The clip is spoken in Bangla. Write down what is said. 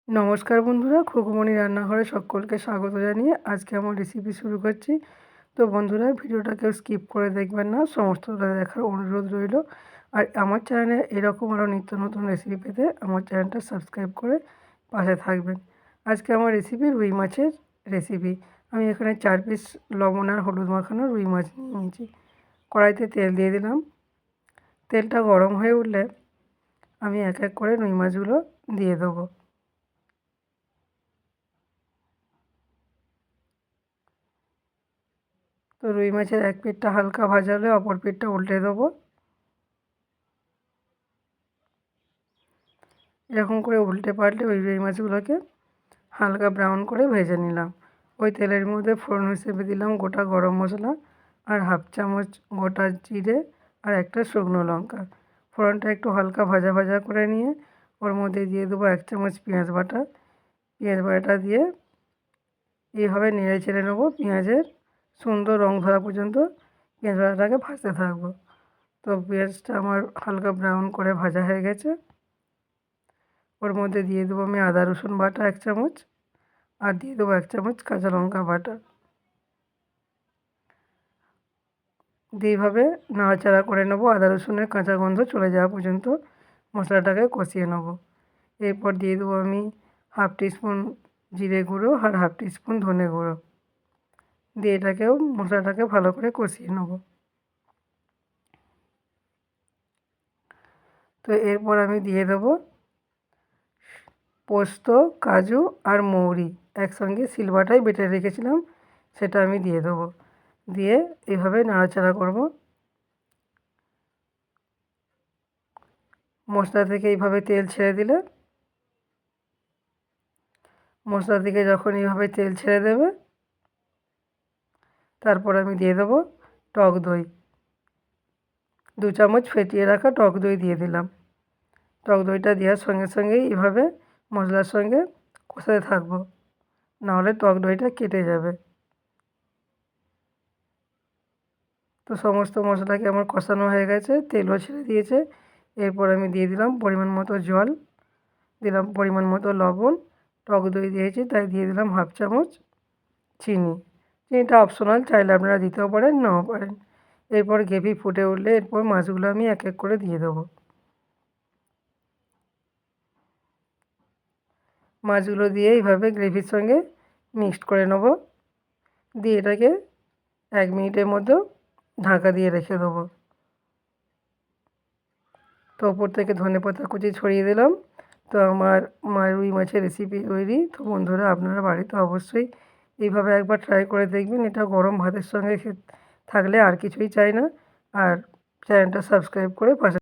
নমস্কার বন্ধুরা, খুকুমণি রান্নাঘরে সকলকে স্বাগত জানিয়ে আজকে আমার রেসিপি শুরু করছি। তো বন্ধুরা, ভিডিওটা কেউ স্কিপ করে দেখবেন না, সমস্তটা দেখার অনুরোধ রইল। আর আমার চ্যানেলে এরকম আরও নিত্য নতুন রেসিপি পেতে আমার চ্যানেলটা সাবস্ক্রাইব করে পাশে থাকবেন। আজকে আমার রেসিপি রুই মাছের রেসিপি। আমি এখানে 4 পিস লবণ আর হলুদ মাখানো রুই মাছ নিয়ে নিয়েছি। কড়াইতে তেল দিয়ে দিলাম। তেলটা গরম হয়ে উঠলে আমি এক এক করে রুই মাছগুলো দিয়ে দেবো। তো রুই মাছের এক পিঠটা হালকা ভাজা হলে অপর পিঠটা উল্টে দেবো। এরকম করে উল্টে পাল্টে ওই রুই মাছগুলোকে হালকা ব্রাউন করে ভেজে নিলাম। ওই তেলের মধ্যে ফোড়ন হিসেবে দিলাম গোটা গরম মশলা আর হাফ চামচ গোটা জিরে আর একটা শুকনো লঙ্কা। ফোড়নটা একটু হালকা ভাজা ভাজা করে নিয়ে ওর মধ্যে দিয়ে দেবো 1 চামচ পেঁয়াজ বাটা। পেঁয়াজ বাটাটা দিয়ে এইভাবে নেড়ে চেড়ে নেবো। পেঁয়াজের সুন্দর রং ধরা পর্যন্ত পেঁয়াজ বাটাটাকে ভাজতে থাকবো। তো পেঁয়াজটা আমার হালকা ব্রাউন করে ভাজা হয়ে গেছে। ওর মধ্যে দিয়ে দেবো আমি আদা রসুন বাটা 1 চামচ আর দিয়ে দেবো 1 চামচ কাঁচা লঙ্কা বাটা। দিয়ে এইভাবে নাড়াচাড়া করে নেবো, আদা রসুনের কাঁচা গন্ধ চলে যাওয়া পর্যন্ত মশলাটাকে কষিয়ে নেবো। এরপর দিয়ে দেবো আমি হাফ টিস্পুন জিরে গুঁড়ো আর হাফ টিস্পুন ধনে গুঁড়ো। দিয়ে এটাকেও মশলাটাকে ভালো করে কষিয়ে নেবো। তো এরপর আমি দিয়ে দেবো পোস্ত, কাজু আর মৌরি একসঙ্গে শিলবাটায় বেটে রেখেছিলাম, সেটা আমি দিয়ে দেবো। দিয়ে এভাবে নাড়াচাড়া করব। মশলা থেকে এইভাবে তেল ছেড়ে দিলে, মশলা থেকে যখন এইভাবে তেল ছেড়ে দেবে, তারপর আমি দিয়ে দেবো টক দই। 2 চামচ ফেটিয়ে রাখা টক দই দিয়ে দিলাম। টক দইটা দেওয়ার সঙ্গে সঙ্গেই এভাবে মশলার সঙ্গে কষাতে থাকবো, নাহলে টক দইটা কেটে যাবে। তো সমস্ত মশলাকে আমার কষানো হয়ে গেছে, তেলও ছেড়ে দিয়েছে। এরপর আমি দিয়ে দিলাম পরিমাণ মতো জল, দিলাম পরিমাণ মতো লবণ। টক দই দিয়েছি তাই দিয়ে দিলাম হাফ চামচ চিনি। চিনিটা অপশনাল, চাইলে আপনারা দিতেও পারেন, নাও পারেন। এরপর গ্রেভি ফুটে উঠলে এরপর মাছগুলো আমি এক এক করে দিয়ে দেবো। মাছগুলো দিয়ে এইভাবে গ্রেভির সঙ্গে মিক্সড করে নেব। দিয়ে এটাকে 1 মিনিটের মধ্যেও ঢাকা দিয়ে রেখে দেবো। তো ওপর থেকে ধনেপাতা কুচি ছড়িয়ে দিলাম। তো আমার রুই মাছের রেসিপি তৈরি। তো বন্ধুরা, আপনারা বাড়িতে অবশ্যই এইভাবে একবার ট্রাই করে দেখবেন। এটা গরম ভাতের সঙ্গে থাকলে আর কিছুই চাই না। আর চ্যানেলটা সাবস্ক্রাইব করে পাশে